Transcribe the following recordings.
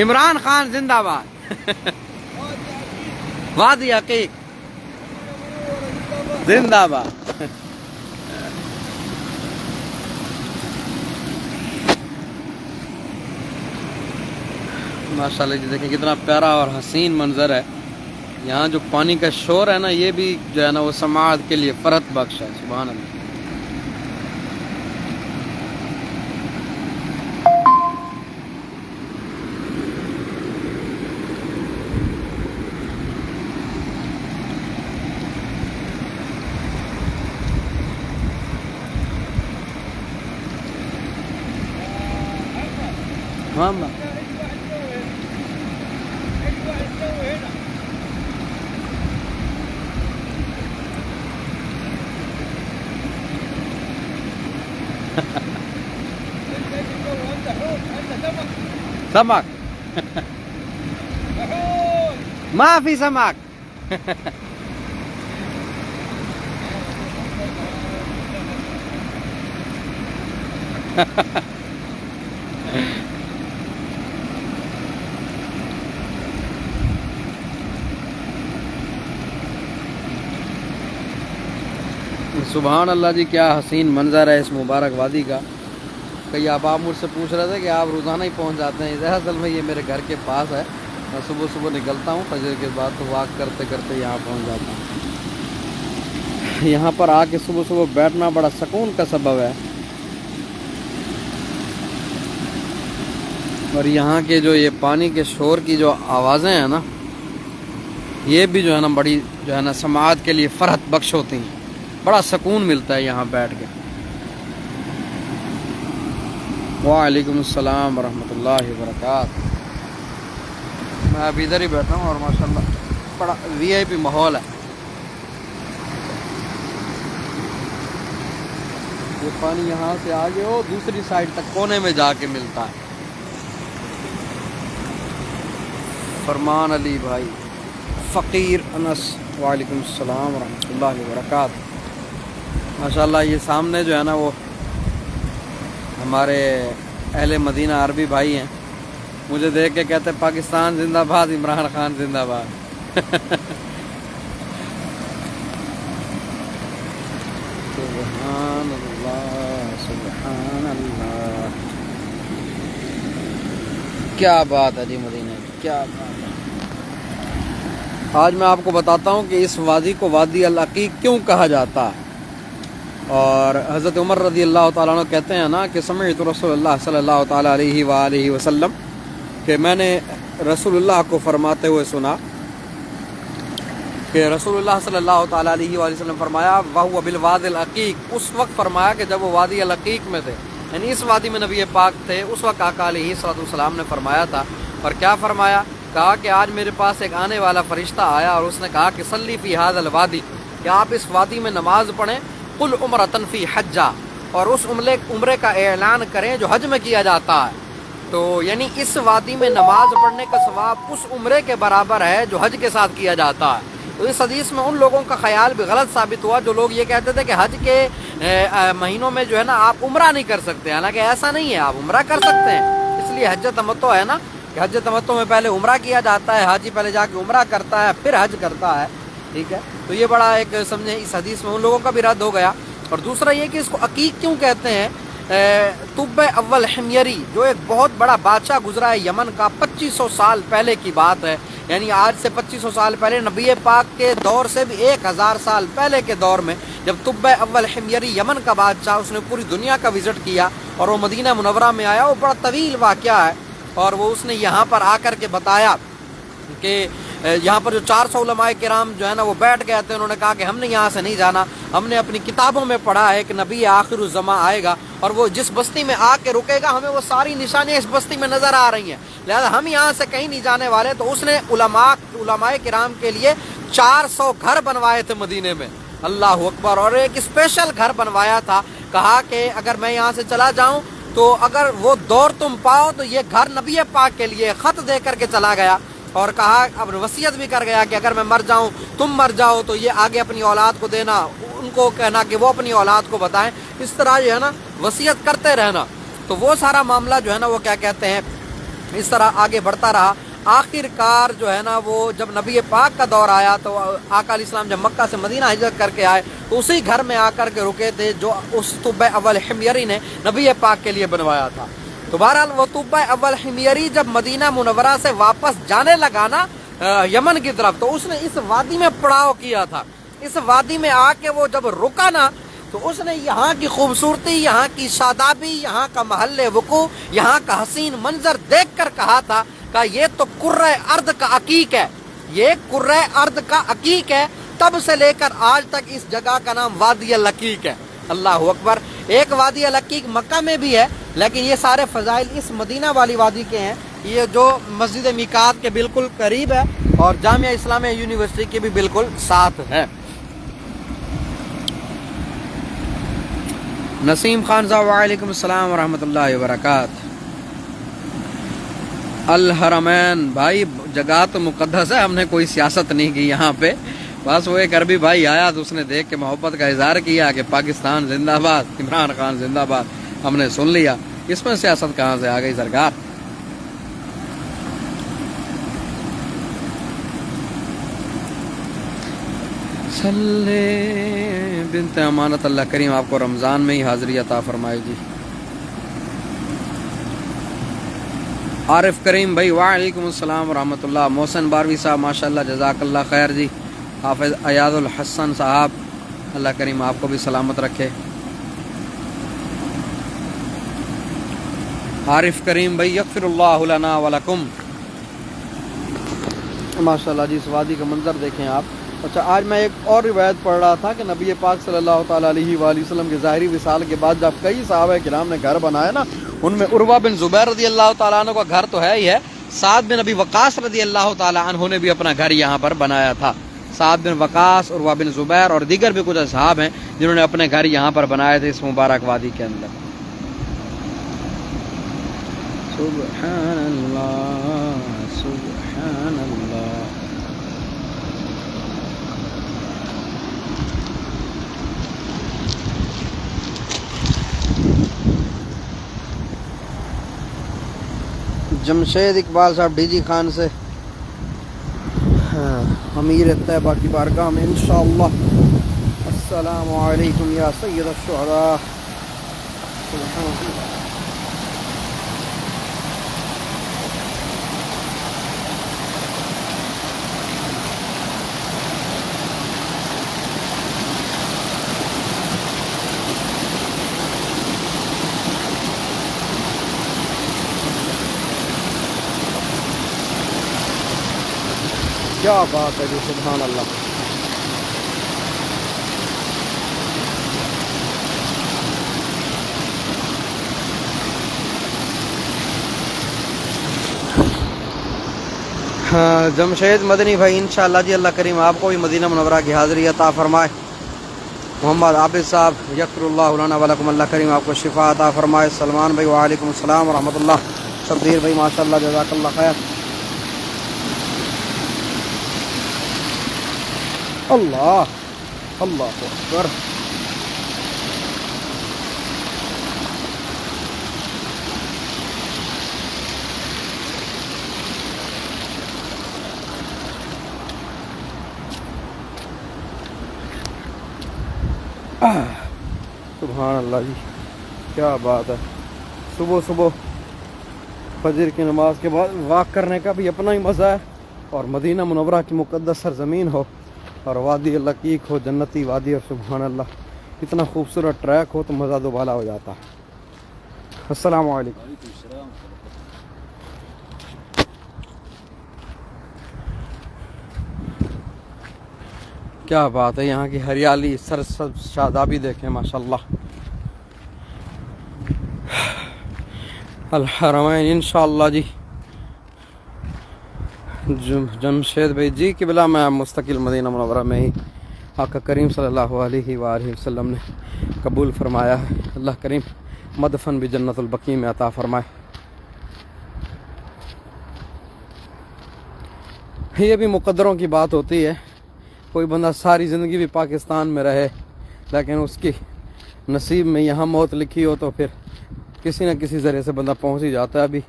عمران خان زندہ باد وادی عقیق زندہ باد ماشاءاللہ جی دیکھیں کتنا پیارا اور حسین منظر ہے. یہاں جو پانی کا شور ہے نا یہ بھی جو ہے نا وہ سماعت کے لیے فرحت بخش ہے. سبحان اللہ. ہاں سمك ما في سمك سبحان اللہ جی کیا حسین منظر ہے اس مبارک وادی کا. کئی آپ مجھ سے پوچھ رہے تھے کہ آپ روزانہ ہی پہنچ جاتے ہیں. اصل میں یہ میرے گھر کے پاس ہے. میں صبح صبح نکلتا ہوں فجر کے بعد تو واک کرتے کرتے یہاں پہنچ جاتا ہوں. یہاں پر آ کے صبح صبح بیٹھنا بڑا سکون کا سبب ہے. اور یہاں کے جو یہ پانی کے شور کی جو آوازیں ہیں نا یہ بھی جو ہے نا بڑی جو ہے نا سماعت کے لیے فرحت بخش ہوتی ہیں. بڑا سکون ملتا ہے یہاں بیٹھ کے. وعلیکم السلام ورحمۃ اللہ وبرکاتہ. میں ابھی ادھر ہی بیٹھا ہوں اور ماشاءاللہ بڑا وی آئی پی ماحول ہے. یہ پانی یہاں سے آگے ہو دوسری سائڈ تک کونے میں جا کے ملتا ہے. فرمان علی بھائی فقیر انس وعلیکم السلام ورحمۃ اللہ وبرکاتہ. ماشاءاللہ یہ سامنے جو ہے نا وہ ہمارے اہل مدینہ عربی بھائی ہیں. مجھے دیکھ کے کہتے ہیں پاکستان زندہ باد عمران خان زندہ باد. سبحان اللہ سبحان اللہ. کیا بات ہے جی مدینہ کی کیا بات ہے. آج میں آپ کو بتاتا ہوں کہ اس وادی کو وادی العقیق کیوں کہا جاتا ہے. اور حضرت عمر رضی اللہ تعالیٰ عنہ کہتے ہیں نا کہ سمعت رسول اللہ صلی اللہ تعالیٰ علیہ وآلہ وسلم کہ میں نے رسول اللہ کو فرماتے ہوئے سنا کہ رسول اللہ صلی اللہ تعالیٰ علیہ وآلہ وسلم فرمایا وَهُوَ بِالْوَادِ الْعَقِيقِ. اس وقت فرمایا کہ جب وہ وادی العقیق میں تھے یعنی اس وادی میں نبی پاک تھے اس وقت آقا علیہ السلام نے فرمایا تھا. اور کیا فرمایا؟ کہا کہ آج میرے پاس ایک آنے والا فرشتہ آیا اور اس نے کہا کہ صلی فی ھذا الوادی کہ آپ اس وادی میں نماز پڑھیں قل عمرۃ فی حجہ اور اس عمرے کا اعلان کریں جو حج میں کیا جاتا ہے. تو یعنی اس وادی میں نماز پڑھنے کا ثواب اس عمرے کے برابر ہے جو حج کے ساتھ کیا جاتا ہے. تو اس حدیث میں ان لوگوں کا خیال بھی غلط ثابت ہوا جو لوگ یہ کہتے تھے کہ حج کے مہینوں میں جو ہے نا آپ عمرہ نہیں کر سکتے. حالانکہ ایسا نہیں ہے آپ عمرہ کر سکتے ہیں. اس لیے حج تمتع ہے نا کہ حج تمتع میں پہلے عمرہ کیا جاتا ہے. حاجی پہلے جا کے عمرہ کرتا ہے پھر حج کرتا ہے. ٹھیک ہے. تو یہ بڑا ایک سمجھیں اس حدیث میں ان لوگوں کا بھی رد ہو گیا. اور دوسرا یہ کہ اس کو عقیق کیوں کہتے ہیں. طب اول حمیری جو ایک بہت بڑا بادشاہ گزرا ہے یمن کا 2500 سال پہلے کی بات ہے. یعنی آج سے 2500 سال پہلے نبی پاک کے دور سے بھی 1000 سال پہلے کے دور میں جب طب اول حمیری یمن کا بادشاہ اس نے پوری دنیا کا وزٹ کیا اور وہ مدینہ منورہ میں آیا. وہ بڑا طویل واقعہ ہے اور وہ اس نے یہاں پر آ کر کے بتایا کہ یہاں پر جو 400 علماء کرام جو ہے نا وہ بیٹھ گئے تھے. انہوں نے کہا کہ ہم نے یہاں سے نہیں جانا. ہم نے اپنی کتابوں میں پڑھا ہے کہ نبی آخر الزماں آئے گا اور وہ جس بستی میں آ کے رکے گا ہمیں وہ ساری نشانیاں اس بستی میں نظر آ رہی ہیں لہذا ہم یہاں سے کہیں نہیں جانے والے. تو اس نے علماء کرام کے لیے 400 گھر بنوائے تھے مدینے میں. اللہ اکبر. اور ایک اسپیشل گھر بنوایا تھا. کہا کہ اگر میں یہاں سے چلا جاؤں تو اگر وہ دور تم پاؤ تو یہ گھر نبی پاک کے لیے خط دے کر کے چلا گیا. اور کہا اب وصیت بھی کر گیا کہ اگر میں مر جاؤں تم مر جاؤ تو یہ آگے اپنی اولاد کو دینا. ان کو کہنا کہ وہ اپنی اولاد کو بتائیں. اس طرح جو ہے نا وصیت کرتے رہنا. تو وہ سارا معاملہ جو ہے نا وہ کیا کہتے ہیں اس طرح آگے بڑھتا رہا. آخر کار جو ہے نا وہ جب نبی پاک کا دور آیا تو آقا علیہ السلام جب مکہ سے مدینہ ہجرت کر کے آئے تو اسی گھر میں آ کر کے رکے تھے جو اس طب اول حمیری نے نبی پاک کے لیے بنوایا تھا. تو بہرحال وہ طب اول حمیری جب مدینہ منورہ سے واپس جانے لگا نا یمن کی طرف تو اس نے اس وادی میں پڑاؤ کیا تھا. اس وادی میں آ کے وہ جب رکا نا تو اس نے یہاں کی خوبصورتی، یہاں کی شادابی، یہاں کا محل وقوع، یہاں کا حسین منظر دیکھ کر کہا تھا کہ یہ تو کرۂ ارض کا عقیق ہے، یہ کرۂ ارض کا عقیق ہے. تب سے لے کر آج تک اس جگہ کا نام وادی العقیق ہے. اللہ اکبر. ایک وادی العقیق مکہ میں بھی ہے لیکن یہ سارے فضائل اس مدینہ والی وادی کے ہیں. یہ جو مسجد میقات کے بالکل قریب ہے اور جامعہ اسلامیہ یونیورسٹی کے بھی بالکل ساتھ ہے. نسیم خان صاحب وعلیکم السلام ورحمۃ اللہ وبرکاتہ. الحرمین بھائی جگہ تو مقدس ہے، ہم نے کوئی سیاست نہیں کی یہاں پہ. بس وہ ایک عربی بھائی آیا تو اس نے دیکھ کے محبت کا اظہار کیا کہ پاکستان زندہ باد، عمران خان زندہ باد. ہم نے سن لیا. اس میں سیاست کہاں سے آ گئی سرکار؟ صلی بنت امانت اللہ کریم آپ کو رمضان میں ہی حاضری عطا فرمائے جی. عارف کریم بھائی وعلیکم السلام ورحمۃ اللہ. محسن باروی صاحب ماشاءاللہ جزاک اللہ خیر جی. حافظ ایاز الحسن صاحب اللہ کریم آپ کو بھی سلامت رکھے. عارف کریم بھائی یغفر اللہ لنا ولکم. ماشاءاللہ جی اس وادی کا منظر دیکھیں آپ. اچھا آج میں ایک اور روایت پڑھ رہا تھا کہ نبی پاک صلی اللہ تعالیٰ علیہ وآلہ وسلم کے ظاہری وصال کے بعد جب کئی صحابہ کرام نے گھر بنایا نا، ان میں عروہ بن زبیر رضی اللہ تعالیٰ عنہ کا گھر تو ہے ہی ہے، سعد بن ابی وقاص رضی اللہ تعالیٰ عنہ نے بھی اپنا گھر یہاں پر بنایا تھا. سعد بن وقاص، عروہ بن زبیر اور دیگر بھی کچھ اصحاب ہیں جنہوں نے اپنے گھر یہاں پر بنائے تھے اس مبارک وادی کے اندر. سبحان اللہ سبحان اللہ. جمشید اقبال صاحب ڈی جی خان سے امیر طیبہ کی بارگاہ میں انشاءاللہ. السلام علیکم یا سید الشہداء. کیا بات ہے جی سبحان اللہ. جمشید مدنی بھائی انشاءاللہ جی اللہ کریم آپ کو بھی مدینہ منورہ کی حاضری عطا فرمائے. محمد عابد صاحب یغفر اللہ لنا ولکم اللہ کریم آپ کو شفا عطا فرمائے. سلمان بھائی وعلیکم السلام ورحمۃ اللہ. شبیر بھائی ماشاءاللہ جزاک اللہ خیر. اللہ اللہ اکبر. سبحان اللہ جی کیا بات ہے. صبح صبح فجر کی نماز کے بعد واک کرنے کا بھی اپنا ہی مزہ ہے، اور مدینہ منورہ کی مقدس سرزمین ہو اور وادی العقیق ہو، جنتی وادی، اور سبحان اللہ اتنا خوبصورت ٹریک ہو تو مزہ دوبالا ہو جاتا. السلام علیکم. کیا بات ہے. یہاں کی ہریالی، سرسبز شادابی دیکھیں ماشاءاللہ. الحرمین انشاءاللہ جی. جمشید بھائی جی قبلہ میں مستقل مدینہ منورہ میں ہی آقا کریم صلی اللہ علیہ وآلہ وسلم نے قبول فرمایا ہے. اللہ کریم مدفن بھی جنت البقیع میں عطا فرمائے. یہ بھی مقدروں کی بات ہوتی ہے. کوئی بندہ ساری زندگی بھی پاکستان میں رہے لیکن اس کی نصیب میں یہاں موت لکھی ہو تو پھر کسی نہ کسی ذریعے سے بندہ پہنچ ہی جاتا ہے. ابھی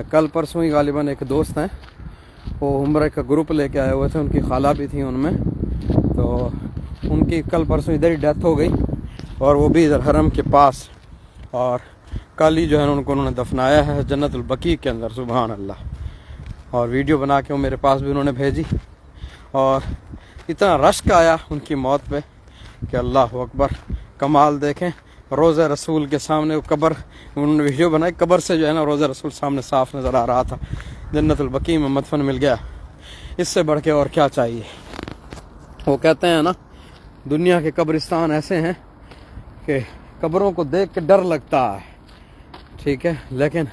کل پرسوں ہی غالباً ایک دوست ہیں, وہ عمرہ کا گروپ لے کے آئے ہوئے تھے, ان کی خالہ بھی تھیں ان میں, تو ان کی کل پرسوں ادھر ہی ڈیتھ ہو گئی, اور وہ بھی ادھر حرم کے پاس, اور کل ہی جو ہے انہوں نے دفنایا ہے جنت البقیع کے اندر. سبحان اللہ. اور ویڈیو بنا کے وہ میرے پاس بھی انہوں نے بھیجی, اور اتنا رشک آیا ان کی موت پہ کہ اللہ اکبر. کمال دیکھیں, روضہ رسول کے سامنے وہ قبر, انہوں نے ویڈیو بنائی, قبر سے جو ہے نا روضہ رسول سامنے صاف نظر آ رہا تھا. جنت البقیع میں مدفن مل گیا, اس سے بڑھ کے اور کیا چاہیے. وہ کہتے ہیں نا دنیا کے قبرستان ایسے ہیں کہ قبروں کو دیکھ کے ڈر لگتا ہے, ٹھیک ہے, لیکن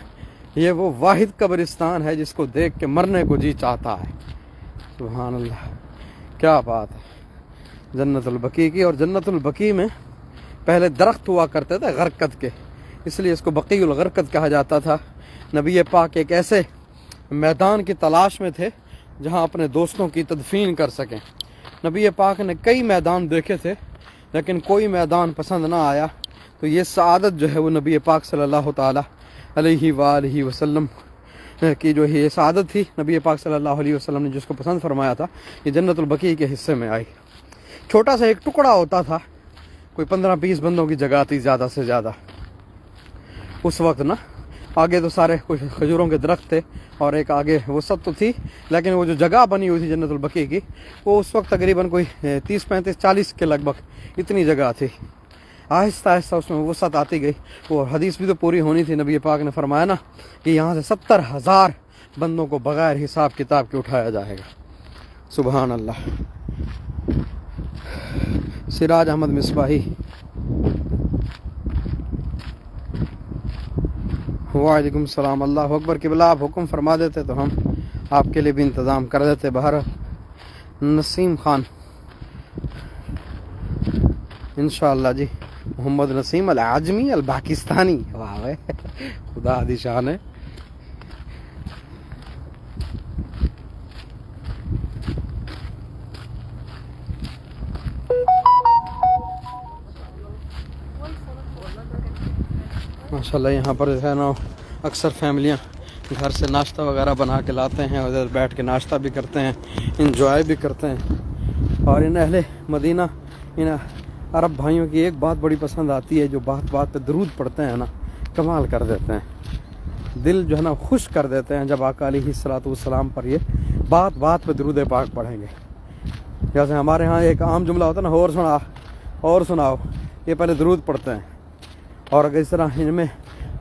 یہ وہ واحد قبرستان ہے جس کو دیکھ کے مرنے کو جی چاہتا ہے. سبحان اللہ, کیا بات ہے جنت البقیع کی. اور جنت البقیع میں پہلے درخت ہوا کرتے تھے غرقد کے, اس لیے اس کو بقیع الغرقد کہا جاتا تھا. نبی پاک ایک ایسے میدان کی تلاش میں تھے جہاں اپنے دوستوں کی تدفین کر سکیں. نبی پاک نے کئی میدان دیکھے تھے, لیکن کوئی میدان پسند نہ آیا. تو یہ سعادت جو ہے وہ نبی پاک صلی اللہ تعالی علیہ وآلہ وسلم کی جو یہ سعادت تھی, نبی پاک صلی اللہ علیہ وسلم نے جس کو پسند فرمایا تھا, یہ جنت البقیع کے حصے میں آئی. چھوٹا سا ایک ٹکڑا ہوتا تھا, کوئی 15-20 بندوں کی جگہ تھی زیادہ سے زیادہ اس وقت نا. آگے تو سارے کچھ کھجوروں کے درخت تھے, اور ایک آگے وہ سب تو تھی, لیکن وہ جو جگہ بنی ہوئی تھی جنت البقیع کی, وہ اس وقت تقریباً کوئی 30-35-40 کے لگ بھگ اتنی جگہ تھی. آہستہ آہستہ اس میں وسعت آتی گئی. وہ حدیث بھی تو پوری ہونی تھی, نبی پاک نے فرمایا نا کہ یہاں سے 70,000 بندوں کو بغیر حساب کتاب کے اٹھایا جائے گا. سبحان اللہ. سراج احمد مصباحی. وعلیکم السلام. اللہ اکبر. قبلہ آپ حکم فرما دیتے تو ہم آپ کے لیے بھی انتظام کر دیتے. باہر نسیم خان انشاءاللہ جی, محمد نسیم العجمی الپاکستانی. واہ خدا دی شان ہے. ماشاءاللہ یہاں پر جو ہے نا اکثر فیملیاں گھر سے ناشتہ وغیرہ بنا کے لاتے ہیں, ادھر بیٹھ کے ناشتہ بھی کرتے ہیں, انجوائے بھی کرتے ہیں. اور ان اہل مدینہ, ان عرب بھائیوں کی ایک بات بڑی پسند آتی ہے, جو بات بات پہ درود پڑھتے ہیں نا, کمال کر دیتے ہیں. دل جو ہے نا خوش کر دیتے ہیں جب آقا علیہ الصلوۃ والسلام پر یہ بات بات پہ درود پاک پڑھیں گے. جیسے ہمارے ہاں ایک عام جملہ ہوتا ہے نا, اور سناؤ, یہ پہلے درود پڑھتے ہیں. اور اگر اس طرح ان میں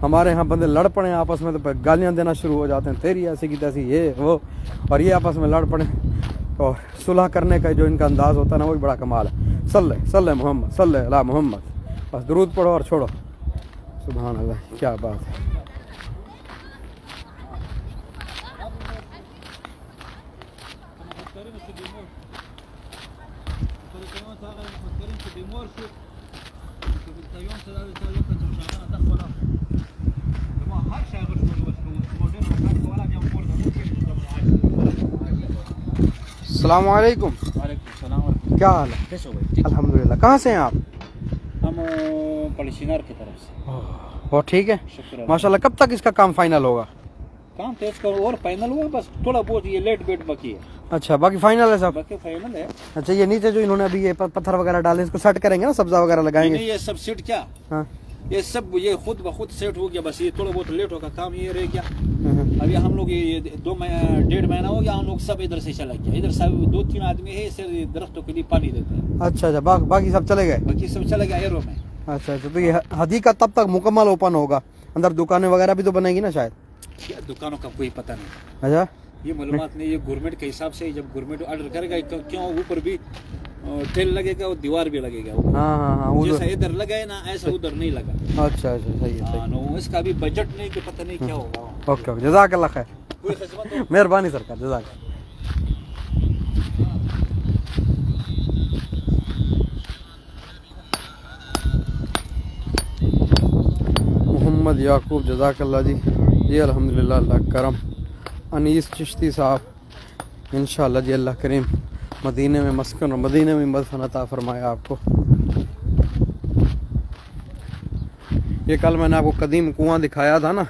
ہمارے ہاں بندے لڑ پڑیں آپس میں تو گالیاں دینا شروع ہو جاتے ہیں, تیری ایسی کی تیسی, یہ وہ, اور یہ آپس میں لڑ پڑیں. اور صلح کرنے کا جو ان کا انداز ہوتا ہے نا, وہ بھی بڑا کمال ہے. صلی محمد, صلی علی محمد, بس درود پڑھو اور چھوڑو. سبحان اللہ, کیا بات ہے. السلام علیکم. وعلیکم السلام. کیا حال ہے؟ کیسے ہو بھائی؟ الحمدللہ. کہاں سے ہیں آپ؟ ہم پلسینار کی طرف سے. وہ ٹھیک ہے شکر. ماشاءاللہ. کب تک اس کا کام فائنل ہوگا؟ کام تیز کرو اور فائنل ہوا, بس تھوڑا بہت یہ لیٹ بیٹ باقی ہے. اچھا, باقی فائنل ہے صاحب؟ باقی فائنل ہے. اچھا, یہ نیچے جو انہوں نے ابھی یہ پتھر وغیرہ ڈالے, اس کو سیٹ کریں گے نا, سبزہ وغیرہ لگائیں گے؟ نہیں, یہ سب سیٹ کیا, ہاں, یہ سب یہ خود بخود سیٹ ہو گیا. بس یہ تھوڑا بہت لیٹ ہوگا, کام یہ رہ گیا. ابھی ہم لوگ یہ 1.5 مہینہ ہو گیا, ہم لوگ سب ادھر سے چلا گیا. ادھر سب 2-3 آدمی ہے, صرف درختوں کے لیے پانی دیتے ہیں. اچھا اچھا, باقی سب چلے گئے؟ باقی سب چلا گیا ایرو میں. اچھا اچھا, تو یہ حدیقہ تب تک مکمل اوپن ہوگا, اندر دکانیں وغیرہ بھی تو بنے گی نا شاید؟ کیا دکانوں کا کوئی پتہ نہیں. اچھا, یہ معلومات نہیں. یہ گورنمنٹ کے حساب سے, جب گورنمنٹ آرڈر کرے گا, کیوں اوپر بھی ٹیل لگے گا اور دیوار بھی لگے گا. ہاں ہاں ہاں, جیسا ادھر لگا ہے نا, ایسا ادھر نہیں لگا. اچھا اچھا, صحیح ہے. ہاں, اس کا بھی بجٹ نہیں, کہ پتہ نہیں کیا ہوگا. اوکے اوکے, جزاک اللہ خیر. کوئی خدمت ہو. مہربانی سرکار, جزاک اللہ. محمد یعقوب, جزاک اللہ جی. جی الحمدللہ, اللہ کرم. انیس چشتی صاحب انشاءاللہ جی, اللہ کریم مدینے میں مسکن اور مدینے میں مدفن عطا فرمایا آپ کو. یہ کل میں نے آپ کو قدیم کنواں دکھایا تھا نا،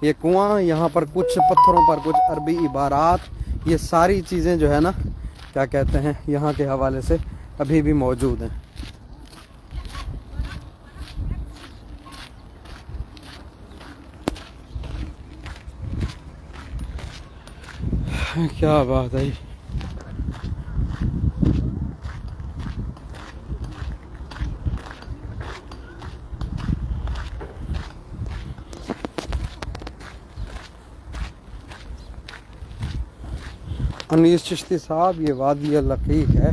یہ کنواں، یہاں پر کچھ پتھروں پر کچھ عربی عبارات، یہ ساری چیزیں جو ہے نا کیا کہتے ہیں یہاں کے حوالے سے ابھی بھی موجود ہیں۔ کیا بات ہے۔ انیس چشتی صاحب، یہ وادی العقیق ہے۔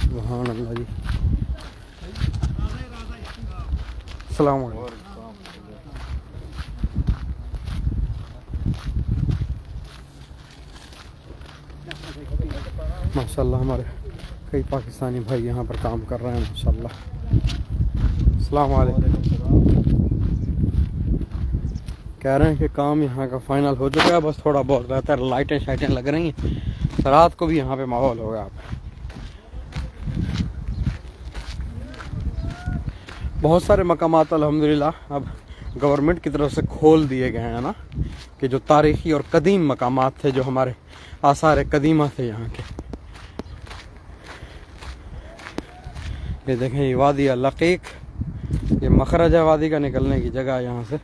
سبحان اللہ جی، السلام علیکم۔ ماشاء اللہ ہمارے کئی پاکستانی بھائی یہاں پر کام کر رہے ہیں ماشاء اللہ۔ السلام علیکم۔ کہہ رہے ہیں کہ کام یہاں کا فائنل ہو چکا ہے، بس تھوڑا بہت رہتا ہے، لائٹیں شائٹیں لگ رہی ہیں، رات کو بھی یہاں پہ ماحول ہوگا۔ آپ بہت سارے مقامات الحمدللہ اب گورنمنٹ کی طرف سے کھول دیے گئے ہیں نا، کہ جو تاریخی اور قدیم مقامات تھے، جو ہمارے آثار قدیمہ تھے یہاں کے۔ یہ دیکھیں، یہ وادی العقیق، یہ مخرج ہے وادی کا، نکلنے کی جگہ یہاں سے۔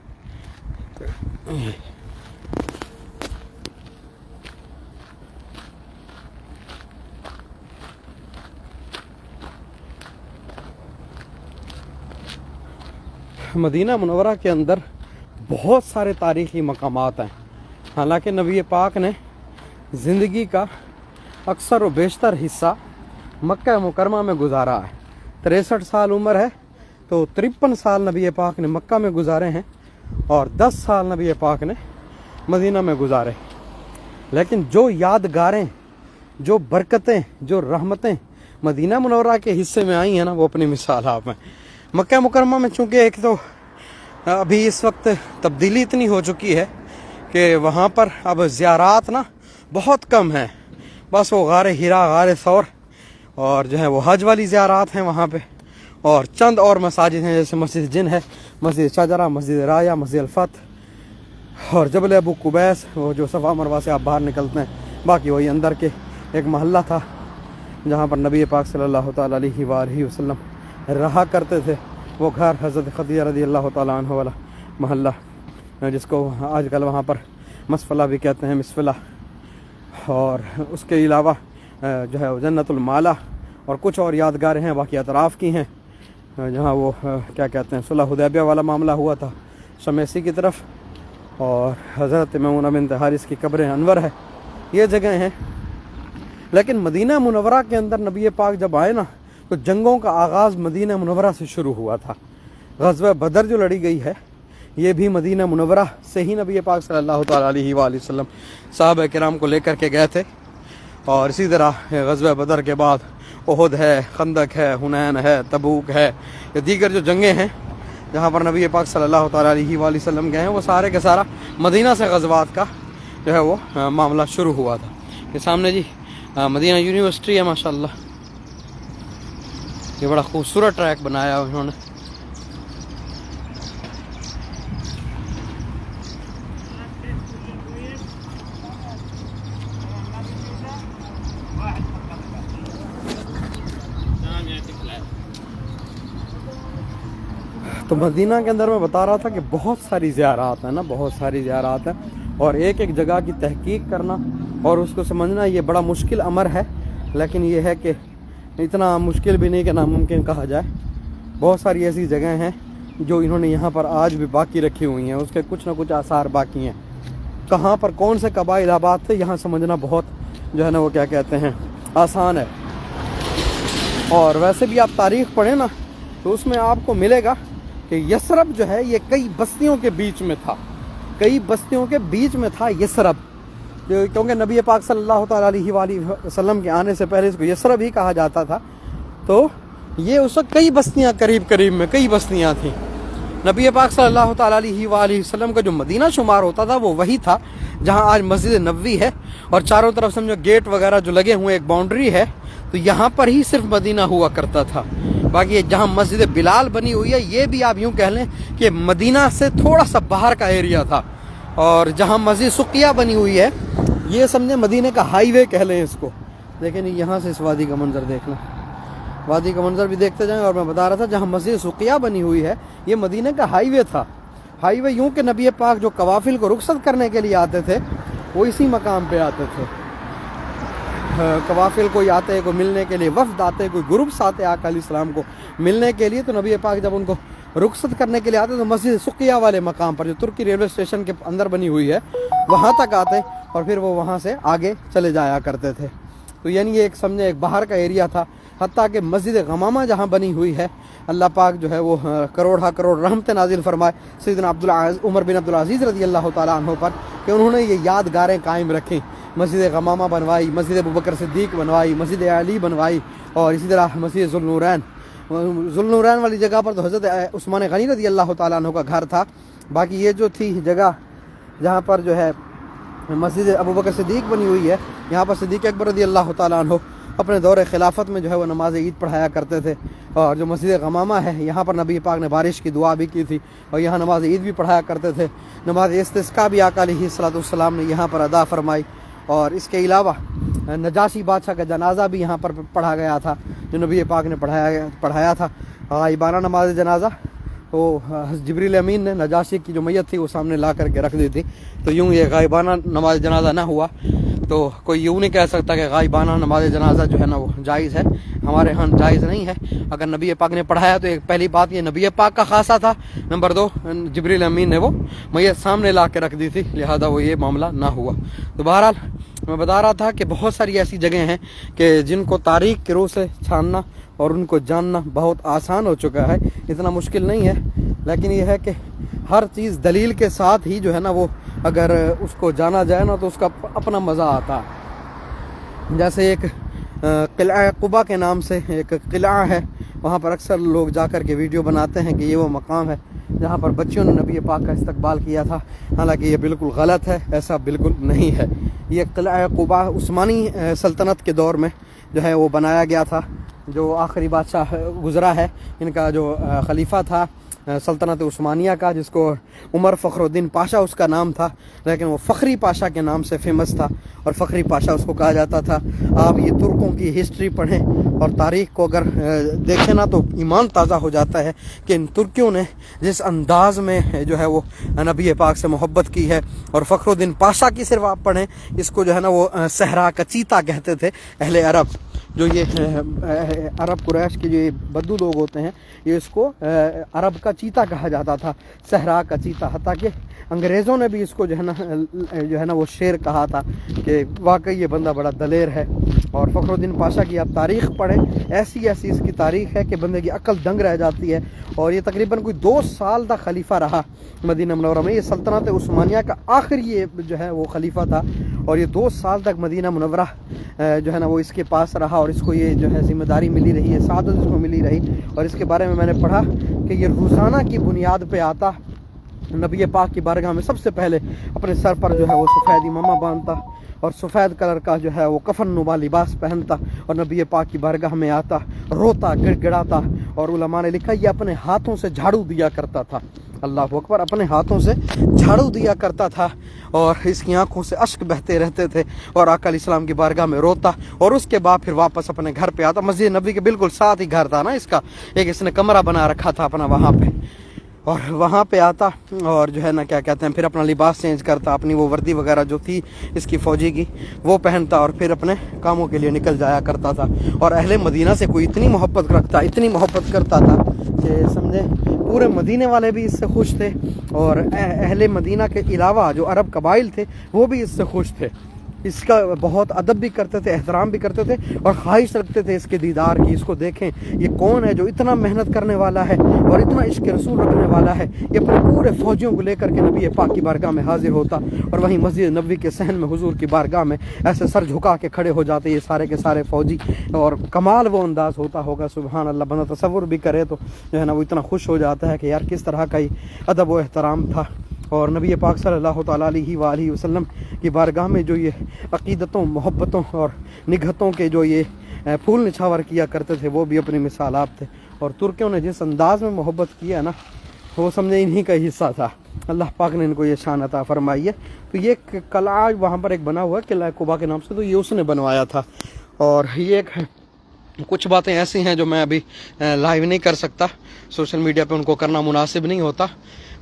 مدینہ منورہ کے اندر بہت سارے تاریخی مقامات ہیں، حالانکہ نبی پاک نے زندگی کا اکثر و بیشتر حصہ مکہ مکرمہ میں گزارا ہے۔ 63 سال عمر ہے، تو 53 سال نبی پاک نے مکہ میں گزارے ہیں اور 10 سال نبی پاک نے مدینہ میں گزارے۔ لیکن جو یادگاریں، جو برکتیں، جو رحمتیں مدینہ منورہ کے حصے میں آئی ہیں نا، وہ اپنی مثال آپ ہیں۔ مکہ مکرمہ میں چونکہ ایک تو ابھی اس وقت تبدیلی اتنی ہو چکی ہے کہ وہاں پر اب زیارات نا بہت کم ہیں، بس وہ غار ہرا، غار ثور اور جو ہے وہ حج والی زیارات ہیں وہاں پہ، اور چند اور مساجد ہیں جیسے مسجد جن ہے، مسجد شجرہ، مسجد رایا، مسجد الفتح اور جبل ابو قبیس، وہ جو صفا مروہ سے آپ باہر نکلتے ہیں۔ باقی وہی اندر کے ایک محلہ تھا جہاں پر نبی پاک صلی اللہ تعالیٰ علیہ وآلہ وسلم رہا کرتے تھے، وہ گھر حضرت خدیجہ رضی اللہ تعالیٰ عنہ والا محلہ، جس کو آج کل وہاں پر مسفلہ بھی کہتے ہیں، مسفلہ۔ اور اس کے علاوہ جو ہے جنت المالا اور کچھ اور یادگاریں ہیں باقی اطراف کی ہیں، جہاں وہ کیا کہتے ہیں صلح حدیبیہ والا معاملہ ہوا تھا شمیسی کی طرف، اور حضرت میمونہ بنت حارث کی قبر انور ہے، یہ جگہیں ہیں۔ لیکن مدینہ منورہ کے اندر نبی پاک جب آئے نا، تو جنگوں کا آغاز مدینہ منورہ سے شروع ہوا تھا۔ غزوہ بدر جو لڑی گئی ہے، یہ بھی مدینہ منورہ سے ہی نبی پاک صلی اللہ تعالیٰ علیہ وآلہ وسلم صحابہ کرام کو لے کر کے گئے تھے۔ اور اسی طرح غزوہ بدر کے بعد احد ہے، خندق ہے، حنین ہے، تبوک ہے، یہ دیگر جو جنگیں ہیں جہاں پر نبی پاک صلی اللہ تعالیٰ علیہ وآلہ وسلم گئے ہیں، وہ سارے کے سارا مدینہ سے غزوات کا جو ہے وہ معاملہ شروع ہوا تھا۔ یہ سامنے جی مدینہ یونیورسٹی ہے ماشاءاللہ، یہ بڑا خوبصورت ٹریک بنایا انہوں نے۔ تو مدینہ کے اندر میں بتا رہا تھا کہ بہت ساری زیارات ہیں نا، بہت ساری زیارات ہیں، اور ایک ایک جگہ کی تحقیق کرنا اور اس کو سمجھنا یہ بڑا مشکل امر ہے، لیکن یہ ہے کہ اتنا مشکل بھی نہیں کہ ناممکن کہا جائے۔ بہت ساری ایسی جگہیں ہیں جو انہوں نے یہاں پر آج بھی باقی رکھی ہوئی ہیں، اس کے کچھ نہ کچھ آثار باقی ہیں۔ کہاں پر کون سے قبائل آباد تھے، یہاں سمجھنا بہت جو ہے نا وہ کیا کہتے ہیں آسان ہے۔ اور ویسے بھی آپ تاریخ پڑھیں نا، تو اس میں آپ کو ملے گا کہ یثرب جو ہے یہ کئی بستیوں کے بیچ میں تھا، کئی بستیوں کے بیچ میں تھا یثرب، کیونکہ نبی پاک صلی اللہ تعالیٰ علیہ وآلہ وسلم کے آنے سے پہلے اس کو یثرب ہی کہا جاتا تھا۔ تو یہ اس وقت کئی بستیاں قریب قریب میں کئی بستیاں تھیں۔ نبی پاک صلی اللہ تعالیٰ علیہ وآلہ وسلم کا جو مدینہ شمار ہوتا تھا وہ وہی تھا جہاں آج مسجد نبوی ہے، اور چاروں طرف سمجھو گیٹ وغیرہ جو لگے ہوئے، ایک باؤنڈری ہے تو یہاں پر ہی صرف مدینہ ہوا کرتا تھا. باقی یہ جہاں مسجد بلال بنی ہوئی ہے یہ بھی آپ یوں کہہ لیں کہ مدینہ سے تھوڑا سا باہر کا ایریا تھا. اور جہاں مسجد سقیہ بنی ہوئی ہے یہ سمجھے مدینہ کا ہائی وے کہہ لیں اس کو. لیکن یہاں سے اس وادی کا منظر دیکھ لیں, وادی کا منظر بھی دیکھتے جائیں. اور میں بتا رہا تھا جہاں مسجد سقیہ بنی ہوئی ہے یہ مدینہ کا ہائی وے تھا. ہائی وے یوں کہ نبی پاک جو قوافل کو رخصت کرنے کے لیے آتے تھے وہ اسی مقام پہ آتے تھے. قوافل کوئی آتے کوئی ملنے کے لیے, وفد آتے, کوئی گروپس آتے آقا علیہ السلام کو ملنے کے لیے, تو نبی پاک جب ان کو رخصت کرنے کے لیے آتے تو مسجد سقیہ والے مقام پر جو ترکی ریلوے اسٹیشن کے اندر بنی ہوئی ہے وہاں تک آتے اور پھر وہ وہاں سے آگے چلے جایا کرتے تھے. تو یعنی یہ ایک سمجھے ایک باہر کا ایریا تھا. حتیٰ کہ مسجد غمامہ جہاں بنی ہوئی ہے اللہ پاک جو ہے وہ کروڑ رحمت نازل فرمائے سیدنا عمر بن عبدالعزیز رضی اللہ تعالیٰ عنہ پر کہ انہوں نے یہ یادگاریں قائم رکھیں. مسجد غمامہ بنوائی, مسجد ابوبکر صدیق بنوائی, مسجد علی بنوائی, اور اسی طرح مسجد ذوالنورین والی جگہ پر تو حضرت عثمان غنی رضی اللہ تعالیٰ عنہ کا گھر تھا. باقی یہ جو تھی جگہ جہاں پر جو ہے مسجد ابوبکر صدیق بنی ہوئی ہے یہاں پر صدیق اکبر رضی اللہ تعالیٰ عنہ اپنے دور خلافت میں جو ہے وہ نماز عید پڑھایا کرتے تھے. اور جو مسجد غمامہ ہے یہاں پر نبی پاک نے بارش کی دعا بھی کی تھی اور یہاں نماز عید بھی پڑھایا کرتے تھے. نماز استسقاء بھی آقا علیہ السلام نے یہاں پر ادا فرمائی. اور اس کے علاوہ نجاشی بادشاہ کا جنازہ بھی یہاں پر پڑھا گیا تھا جو نبی پاک نے پڑھایا تھا. غائبانہ نماز جنازہ وہ جبریل امین نے نجاشی کی جو میت تھی وہ سامنے لا کر کے رکھ دی تھی. تو یوں یہ غائبانہ نماز جنازہ نہ ہوا تو کوئی یوں نہیں کہہ سکتا کہ غائبانہ نماز جنازہ جو ہے نا وہ جائز ہے. ہمارے ہاں جائز نہیں ہے. اگر نبی پاک نے پڑھایا تو ایک پہلی بات یہ نبی پاک کا خاصہ تھا, نمبر 2 جبریل امین نے وہ میت سامنے لا کے رکھ دی تھی لہذا وہ یہ معاملہ نہ ہوا. تو بہرحال میں بتا رہا تھا کہ بہت ساری ایسی جگہیں ہیں کہ جن کو تاریخ کے روح سے چھاننا اور ان کو جاننا بہت آسان ہو چکا ہے, اتنا مشکل نہیں ہے. لیکن یہ ہے کہ ہر چیز دلیل کے ساتھ ہی جو ہے نا وہ اگر اس کو جانا جائے نا تو اس کا اپنا مزہ آتا. جیسے ایک قلعہ قبا کے نام سے ایک قلعہ ہے, وہاں پر اکثر لوگ جا کر کے ویڈیو بناتے ہیں کہ یہ وہ مقام ہے جہاں پر بچیوں نے نبی پاک کا استقبال کیا تھا. حالانکہ یہ بالکل غلط ہے, ایسا بالکل نہیں ہے. یہ قلعہ قبا عثمانی سلطنت کے دور میں جو ہے وہ بنایا گیا تھا. جو آخری بادشاہ گزرا ہے ان کا جو خلیفہ تھا سلطنت عثمانیہ کا, جس کو عمر فخر الدین پاشا اس کا نام تھا, لیکن وہ فخری پاشا کے نام سے فیمس تھا اور فخری پاشا اس کو کہا جاتا تھا. آپ یہ ترکوں کی ہسٹری پڑھیں اور تاریخ کو اگر دیکھیں نا تو ایمان تازہ ہو جاتا ہے کہ ان ترکیوں نے جس انداز میں جو ہے وہ نبی پاک سے محبت کی ہے. اور فخر الدین پاشا کی صرف آپ پڑھیں, اس کو جو ہے نا وہ صحرا کا چیتا کہتے تھے اہل عرب. جو یہ عرب قریش کے جو بدو لوگ ہوتے ہیں یہ اس کو عرب کا چیتا کہا جاتا تھا, صحرا کا چیتا. حتیٰ کہ انگریزوں نے بھی اس کو جو ہے نا وہ شیر کہا تھا کہ واقعی یہ بندہ بڑا دلیر ہے. اور فخر الدین پاشا کی آپ تاریخ پڑھیں, ایسی اس کی تاریخ ہے کہ بندے کی عقل دنگ رہ جاتی ہے. اور یہ تقریباً کوئی 2 سال تک خلیفہ رہا مدینہ منورہ میں. یہ سلطنت عثمانیہ کا آخری یہ جو ہے وہ خلیفہ تھا اور یہ 2 سال تک مدینہ منورہ جو ہے نا وہ اس کے پاس رہا اور اس کو یہ جو ہے ذمہ داری ملی رہی ہے, سعادت اس کو ملی رہی. اور اس کے بارے میں نے پڑھا کہ یہ روزانہ کی بنیاد پہ آتا, نبی پاک کی بارگاہ میں سب سے پہلے اپنے سر پر جو ہے وہ سفید امامہ باندھتا اور سفید کلر کا جو ہے وہ کفن نما لباس پہنتا اور نبی پاک کی بارگاہ میں آتا, روتا گڑ گڑاتا. اور علماء نے لکھا یہ اپنے ہاتھوں سے جھاڑو دیا کرتا تھا. اللہ اکبر, اپنے ہاتھوں سے جھاڑو دیا کرتا تھا اور اس کی آنکھوں سے اشک بہتے رہتے تھے اور آقا علیہ السلام کی بارگاہ میں روتا. اور اس کے بعد پھر واپس اپنے گھر پہ آتا. مسجد نبی کے بالکل ساتھ ہی گھر تھا نا اس کا, ایک اس نے کمرہ بنا رکھا تھا اپنا وہاں پہ, اور وہاں پہ آتا اور جو ہے نا کیا کہتے ہیں پھر اپنا لباس چینج کرتا, اپنی وہ وردی وغیرہ جو تھی اس کی فوجی کی وہ پہنتا اور پھر اپنے کاموں کے لیے نکل جایا کرتا تھا. اور اہل مدینہ سے کوئی اتنی محبت رکھتا, اتنی محبت کرتا تھا کہ سمجھے پورے مدینے والے بھی اس سے خوش تھے اور اہل مدینہ کے علاوہ جو عرب قبائل تھے وہ بھی اس سے خوش تھے. اس کا بہت ادب بھی کرتے تھے, احترام بھی کرتے تھے اور خواہش رکھتے تھے اس کے دیدار کی. اس کو دیکھیں یہ کون ہے جو اتنا محنت کرنے والا ہے اور اتنا عشق رسول رکھنے والا ہے. یہ اپنے پورے فوجیوں کو لے کر کے نبی پاک کی بارگاہ میں حاضر ہوتا اور وہیں مسجد نبوی کے صحن میں حضور کی بارگاہ میں ایسے سر جھکا کے کھڑے ہو جاتے یہ سارے کے سارے فوجی. اور کمال وہ انداز ہوتا ہوگا, سبحان اللہ, بندہ تصور بھی کرے تو جو ہے نا وہ اتنا خوش ہو جاتا ہے کہ یار کس طرح کا ہی ادب و احترام تھا. اور نبی پاک صلی اللہ تعالیٰ علیہ وآلہ وسلم کی بارگاہ میں جو یہ عقیدتوں, محبتوں اور نگہتوں کے جو یہ پھول نچھاور کیا کرتے تھے وہ بھی اپنی مثال آپ تھے. اور ترکیوں نے جس انداز میں محبت کیا نا وہ سمجھے انہی کا حصہ تھا. اللہ پاک نے ان کو یہ شان عطا فرمائی ہے. تو یہ قلعہ وہاں پر ایک بنا ہوا ہے قلعہ قباء کے نام سے, تو یہ اس نے بنوایا تھا. اور یہ ایک کچھ باتیں ایسی ہیں جو میں ابھی لائیو نہیں کر سکتا, سوشل میڈیا پہ ان کو کرنا مناسب نہیں ہوتا,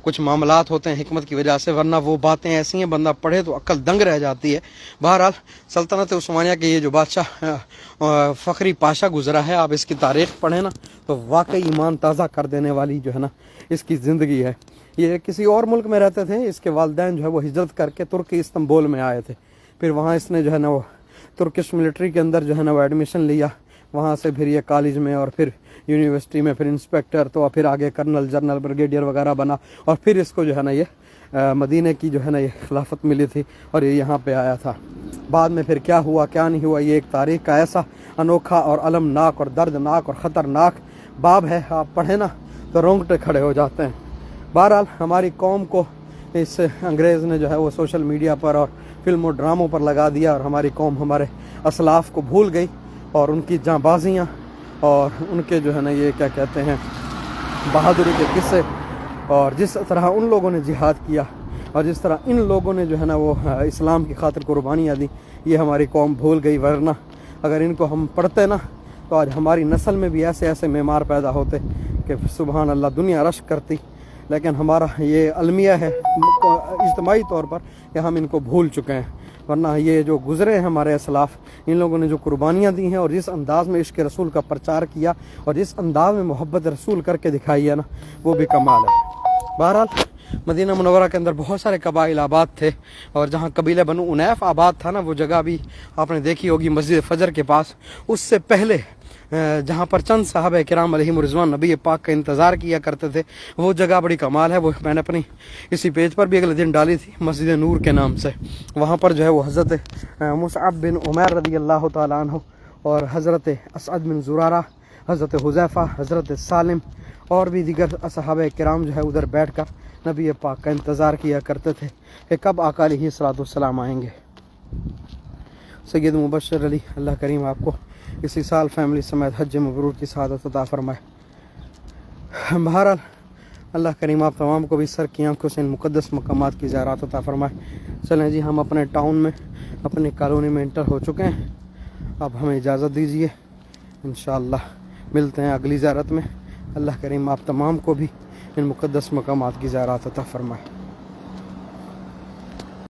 کچھ معاملات ہوتے ہیں حکمت کی وجہ سے, ورنہ وہ باتیں ایسی ہیں بندہ پڑھے تو عقل دنگ رہ جاتی ہے. بہرحال سلطنت عثمانیہ کے یہ جو بادشاہ فخری پاشا گزرا ہے, آپ اس کی تاریخ پڑھیں نا تو واقعی ایمان تازہ کر دینے والی جو ہے نا اس کی زندگی ہے. یہ کسی اور ملک میں رہتے تھے, اس کے والدین جو ہے وہ ہجرت کر کے ترکی استنبول میں آئے تھے, پھر وہاں اس نے جو ہے نا وہ ترکش ملٹری کے اندر جو ہے نا وہ ایڈمیشن لیا, وہاں سے پھر یہ کالج میں اور پھر یونیورسٹی میں پھر انسپیکٹر, تو پھر آگے کرنل جنرل بریگیڈیئر وغیرہ بنا, اور پھر اس کو جو ہے نا یہ مدینے کی جو ہے نا یہ خلافت ملی تھی اور یہ یہاں پہ آیا تھا. بعد میں پھر کیا ہوا کیا نہیں ہوا یہ ایک تاریخ کا ایسا انوکھا اور المناک اور دردناک اور خطرناک باب ہے, آپ پڑھیں نا تو رونگٹے کھڑے ہو جاتے ہیں. بہرحال ہماری قوم کو اس انگریز نے جو ہے وہ سوشل میڈیا پر اور فلم و ڈراموں پر لگا دیا, اور ہماری قوم ہمارے اسلاف کو بھول گئی, اور ان کی جاں بازیاں اور ان کے جو ہے نا یہ کیا کہتے ہیں بہادری کے قصے, اور جس طرح ان لوگوں نے جہاد کیا اور جس طرح ان لوگوں نے جو ہے نا وہ اسلام کی خاطر قربانیاں دیں, یہ ہماری قوم بھول گئی. ورنہ اگر ان کو ہم پڑھتے نا تو آج ہماری نسل میں بھی ایسے ایسے معمار پیدا ہوتے کہ سبحان اللہ دنیا رشک کرتی. لیکن ہمارا یہ المیہ ہے اجتماعی طور پر کہ ہم ان کو بھول چکے ہیں. ورنہ یہ جو گزرے ہیں ہمارے اسلاف, ان لوگوں نے جو قربانیاں دی ہیں اور جس انداز میں عشق رسول کا پرچار کیا اور جس انداز میں محبت رسول کر کے دکھائی ہے نا وہ بھی کمال ہے. بہرحال مدینہ منورہ کے اندر بہت سارے قبائل آباد تھے, اور جہاں قبیلہ بنو عنیف آباد تھا نا وہ جگہ بھی آپ نے دیکھی ہوگی مسجد فجر کے پاس. اس سے پہلے جہاں پر چند صحابہ کرام علیہم رضوان نبی پاک کا انتظار کیا کرتے تھے وہ جگہ بڑی کمال ہے. وہ میں نے اپنی اسی پیج پر بھی اگلے دن ڈالی تھی, مسجد نور کے نام سے. وہاں پر جو ہے وہ حضرت مصعب بن عمیر رضی اللہ تعالیٰ عنہ اور حضرت اسعد بن زرارہ, حضرت حذیفہ, حضرت سالم اور بھی دیگر صحابہ کرام جو ہے ادھر بیٹھ کر نبی پاک کا انتظار کیا کرتے تھے کہ کب آقا علیہ الصلوۃ والسلام آئیں گے. سید مبشر علی اللہ کریم آپ کو اسی سال فیملی سمیت حج مبرور کی سعادت عطا فرمائے. بہرحال اللہ کریم آپ تمام کو بھی سر کی آنکھوں سے ان مقدس مقامات کی زیارت عطا فرمائے. چلیں جی ہم اپنے ٹاؤن میں اپنی کالونی میں انٹر ہو چکے ہیں, اب ہمیں اجازت دیجیے, انشاءاللہ ملتے ہیں اگلی زیارت میں. اللہ کریم آپ تمام کو بھی ان مقدس مقامات کی زیارت عطا فرمائے.